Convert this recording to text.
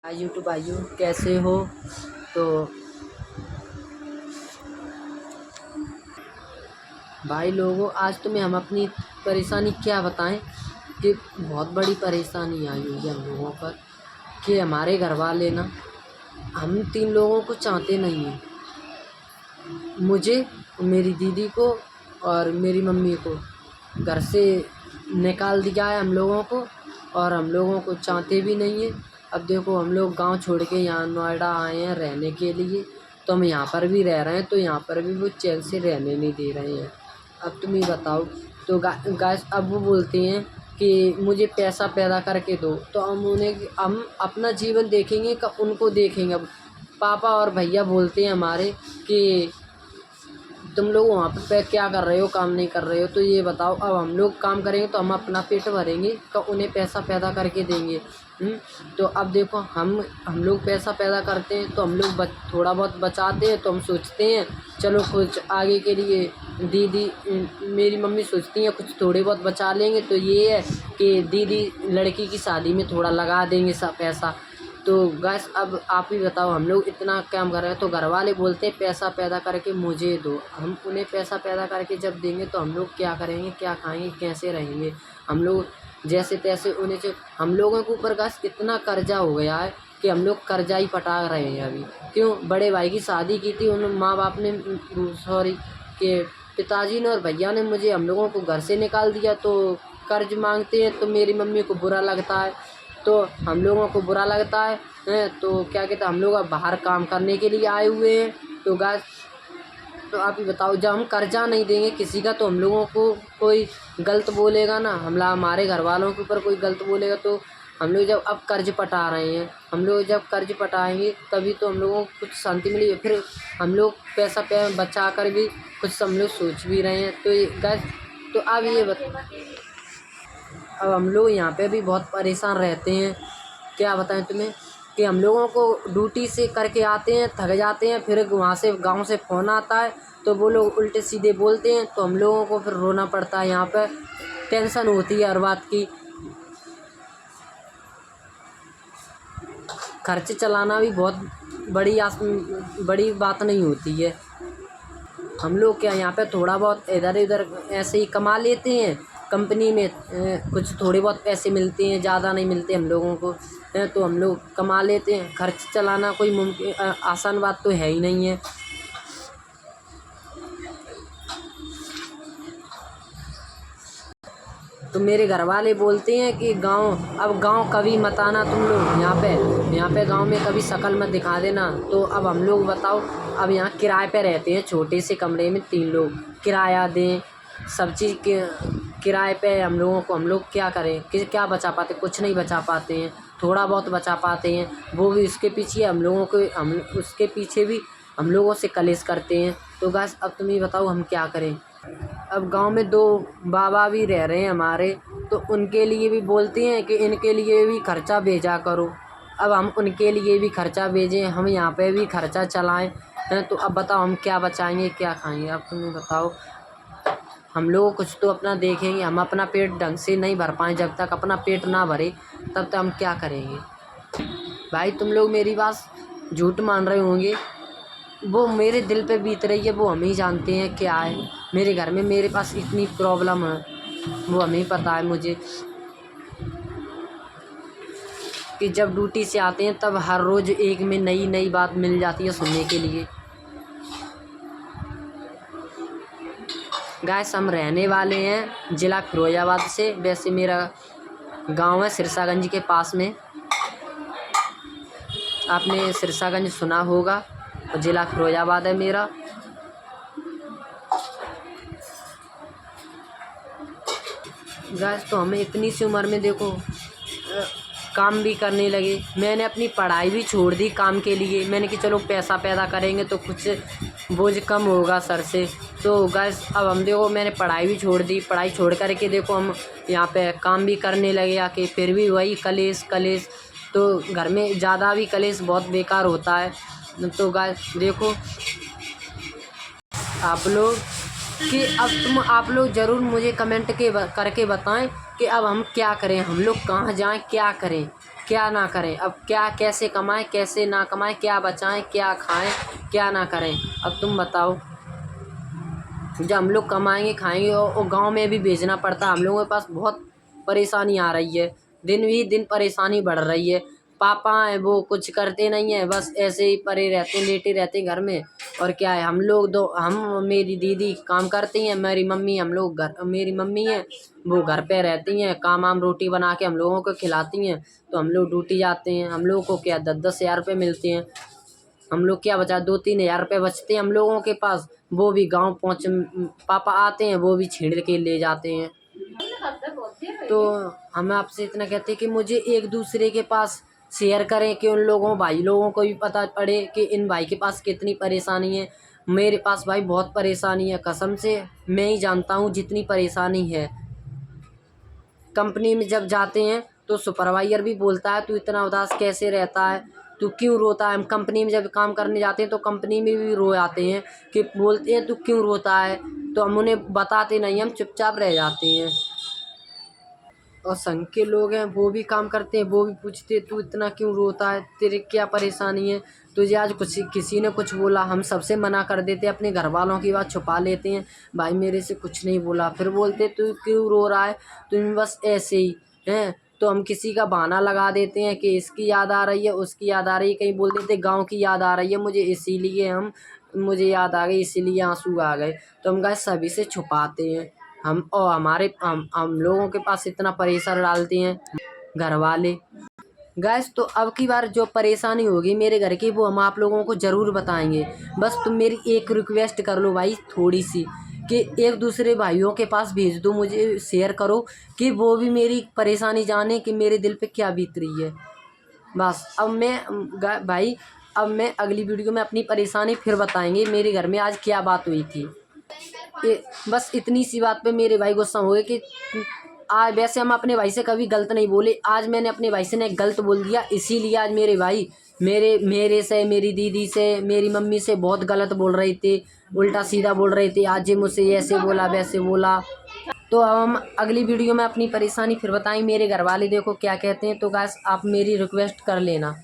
Hi YouTube भाइयों, कैसे हो? तो भाई लोगों, आज तुम्हें हम अपनी परेशानी क्या बताएं कि बहुत बड़ी परेशानी आई हुई है हम लोगों पर कि हमारे घर वाले ना हम 3 लोगों को चाहते नहीं हैं। मुझे, मेरी दीदी को और मेरी मम्मी को घर से निकाल दिया है हम लोगों को, और हम लोगों को चाहते भी नहीं हैं। अब देखो, हम लोग गांव छोड़ के यहाँ नोएडा आए हैं रहने के लिए, तो हम यहाँ पर भी रह रहे हैं, तो यहाँ पर भी वो चैन से रहने नहीं दे रहे हैं। अब तुम ही बताओ। तो गाइस, अब वो बोलते हैं कि मुझे पैसा पैदा करके दो, तो हम अपना जीवन देखेंगे कि उनको देखेंगे। अब पापा और भैया बोलते हैं हमारे कि तुम लोग वहाँ पे क्या कर रहे हो, काम नहीं कर रहे हो, तो ये बताओ। अब हम लोग काम करेंगे तो हम अपना पेट भरेंगे, तो उन्हें पैसा पैदा करके देंगे। तो अब देखो, हम लोग पैसा पैदा करते हैं तो हम लोग थोड़ा बहुत बचाते हैं, तो हम सोचते हैं चलो कुछ आगे के लिए। दीदी, मेरी मम्मी सोचती हैं कुछ थोड़े बहुत बचा लेंगे, तो ये है कि दीदी लड़की की शादी में थोड़ा लगा देंगे सब पैसा। तो गैस, अब आप ही बताओ, हम लोग इतना काम कर रहे हैं तो घर वाले बोलते हैं पैसा पैदा करके मुझे दो। हम उन्हें पैसा पैदा करके जब देंगे तो हम लोग क्या करेंगे, क्या खाएंगे, कैसे रहेंगे? हम लोग जैसे तैसे उन्हें से हम लोगों के ऊपर गैस इतना कर्जा हो गया है कि हम लोग कर्जा ही पटा रहे हैं अभी। क्यों? बड़े भाई की शादी की थी, उन माँ बाप ने, सॉरी, के पिताजी ने और भैया ने मुझे हम लोगों को घर से निकाल दिया, तो कर्ज मांगते हैं तो मेरी मम्मी को बुरा लगता है, तो हम लोगों को बुरा लगता है। तो क्या कहते हैं, हम लोग अब बाहर काम करने के लिए आए हुए हैं। तो गाइस, तो आप ही बताओ, जब हम कर्जा नहीं देंगे किसी का तो हम लोगों को कोई गलत बोलेगा ना, हमारे घर वालों के ऊपर कोई गलत बोलेगा। तो हम लोग जब अब कर्ज पटा रहे हैं, हम लोग जब कर्ज पटाएंगे तभी तो हम लोगों को कुछ शांति मिलेगी। फिर हम लोग पैसा बचा कर भी कुछ हम लोग सोच भी रहे हैं। तो ये गाइस, तो आप ये अब हम लोग यहाँ पे भी बहुत परेशान रहते हैं। क्या बताएं तुम्हें कि हम लोगों को ड्यूटी से करके आते हैं, थक जाते हैं, फिर वहाँ से गांव से फ़ोन आता है तो वो लोग उल्टे सीधे बोलते हैं, तो हम लोगों को फिर रोना पड़ता है। यहाँ पे टेंशन होती है हर बात की। खर्च चलाना भी बहुत बड़ी बात नहीं होती है। हम लोग क्या यहाँ पे थोड़ा बहुत इधर उधर ऐसे ही कमा लेते हैं। कंपनी में कुछ थोड़े बहुत पैसे मिलते हैं, ज़्यादा नहीं मिलते हम लोगों को, तो हम लोग कमा लेते हैं। खर्च चलाना कोई आसान बात तो है ही नहीं है। तो मेरे घर वाले बोलते हैं कि अब गांव कभी मत आना तुम लोग, यहाँ पे गांव में कभी शक्ल मत दिखा देना। तो अब हम लोग बताओ, अब यहाँ किराए पे रहते हैं, छोटे से कमरे में 3 लोग, किराया दें, सब चीज़ के किराए पे हम लोग क्या करें, क्या बचा पाते? कुछ नहीं बचा पाते हैं, थोड़ा बहुत बचा पाते हैं, वो भी उसके पीछे हम उसके पीछे भी हम लोगों से कलेश करते हैं। तो गाइस, अब तुम ही बताओ हम क्या करें? अब गांव में 2 बाबा भी रह रहे हैं हमारे, तो उनके लिए भी बोलते हैं कि इनके लिए भी खर्चा भेजा करो। अब हम उनके लिए भी खर्चा भेजें, हम यहाँ पे भी खर्चा चलाएं, तो अब बताओ हम क्या बचाएंगे, क्या खाएंगे? अब तुम्हें बताओ, हम लोग कुछ तो अपना देखेंगे। हम अपना पेट ढंग से नहीं भर पाएँ, जब तक अपना पेट ना भरे तब तक हम क्या करेंगे? भाई, तुम लोग मेरी बात झूठ मान रहे होंगे, वो मेरे दिल पे बीत रही है, वो हम ही जानते हैं क्या है। मेरे घर में मेरे पास इतनी प्रॉब्लम है, वो हमें ही पता है। मुझे कि जब ड्यूटी से आते हैं तब हर रोज़ एक में नई नई बात मिल जाती है सुनने के लिए। गाइस, हम रहने वाले हैं ज़िला फिरोजाबाद से। वैसे मेरा गांव है सिरसागंज के पास में, आपने सिरसागंज सुना होगा, और ज़िला फिरोजाबाद है मेरा। गाइस, तो हमें इतनी सी उम्र में देखो काम भी करने लगे। मैंने अपनी पढ़ाई भी छोड़ दी काम के लिए। मैंने कि चलो पैसा पैदा करेंगे तो कुछ बोझ कम होगा सर से। तो गाइस, अब हम देखो, मैंने पढ़ाई भी छोड़ दी। पढ़ाई छोड़ कर के देखो हम यहाँ पे काम भी करने लगे आके, फिर भी वही कलेश। तो घर में ज़्यादा भी कलेश बहुत बेकार होता है। तो गाइस देखो, आप लोग कि अब आप लोग ज़रूर मुझे कमेंट करके बताएं कि अब हम क्या करें, हम लोग कहाँ जाएं, क्या करें? क्या ना करें, अब क्या कैसे कमाएं कैसे ना कमाएं, क्या बचाएं क्या खाएं क्या ना करें, अब तुम बताओ। जब हम लोग कमाएंगे खाएंगे और गांव में भी भेजना पड़ता है, हम लोगों के पास बहुत परेशानी आ रही है, दिन भी दिन परेशानी बढ़ रही है। पापा हैं वो कुछ करते नहीं हैं, बस ऐसे ही पड़े रहते हैं, लेटे रहते हैं घर में। और क्या है, हम लोग दो हम मेरी दीदी काम करती हैं, मेरी मम्मी हम लोग घर मेरी मम्मी है वो घर पे रहती हैं, काम वाम रोटी बना के हम लोगों को खिलाती हैं। तो हम लोग ड्यूटी जाते हैं, हम लोगों को क्या 10-10 हज़ार रुपये मिलते हैं। हम लोग क्या बचा 2-3 हज़ार रुपये बचते हैं हम लोगों के पास, वो भी गांव पहुँच पापा आते हैं वो भी छीन के ले जाते हैं। तो हम आपसे इतना कहते हैं कि मुझे एक दूसरे के पास शेयर करें कि उन लोगों भाई लोगों को भी पता पड़े कि इन भाई के पास कितनी परेशानी है। मेरे पास भाई बहुत परेशानी है, कसम से मैं ही जानता हूँ जितनी परेशानी है। कंपनी में जब जाते हैं तो सुपरवाइज़र भी बोलता है तू इतना उदास कैसे रहता है, तू क्यों रोता है। हम कंपनी में जब काम करने जाते हैं तो कंपनी में भी रो आते हैं कि बोलते हैं तू क्यों रोता है, तो हम उन्हें बताते नहीं, हम चुपचाप रह जाते हैं। और संघ के लोग हैं वो भी काम करते हैं, वो भी पूछते हैं तू इतना क्यों रोता है, तेरे क्या परेशानी है, तुझे आज कुछ किसी ने कुछ बोला। हम सबसे मना कर देते हैं, अपने घर वालों की बात छुपा लेते हैं, भाई मेरे से कुछ नहीं बोला। फिर बोलते तू क्यों रो रहा है, तुम बस ऐसे ही हैं। तो हम किसी का बहाना लगा देते हैं कि इसकी याद आ रही है उसकी याद आ रही है, कहीं बोल देते गाँव की याद आ रही है मुझे इसीलिए मुझे याद आ गई इसीलिए आंसू आ गए। तो हम गाइस सभी से छुपाते हैं हम, और हमारे हम लोगों के पास इतना प्रेशर डालते हैं घर वाले। गैस तो अब की बार जो परेशानी होगी मेरे घर की वो हम आप लोगों को ज़रूर बताएंगे। बस तुम मेरी एक रिक्वेस्ट कर लो भाई थोड़ी सी, कि एक दूसरे भाइयों के पास भेज दो, मुझे शेयर करो कि वो भी मेरी परेशानी जाने कि मेरे दिल पे क्या बीत रही है। बस अब भाई अब मैं अगली वीडियो में अपनी परेशानी फिर बताएंगे मेरे घर में आज क्या बात हुई थी। बस इतनी सी बात पे मेरे भाई गुस्सा हो गए कि आज वैसे हम अपने भाई से कभी गलत नहीं बोले, आज मैंने अपने भाई से ने गलत बोल दिया, इसीलिए आज मेरे भाई मेरे से मेरी दीदी से मेरी मम्मी से बहुत गलत बोल रहे थे, उल्टा सीधा बोल रहे थे। आज ये मुझसे ऐसे बोला वैसे बोला। तो अब हम अगली वीडियो में अपनी परेशानी फिर बताएं मेरे घर वाले देखो क्या कहते हैं। तो गाइस आप मेरी रिक्वेस्ट कर लेना।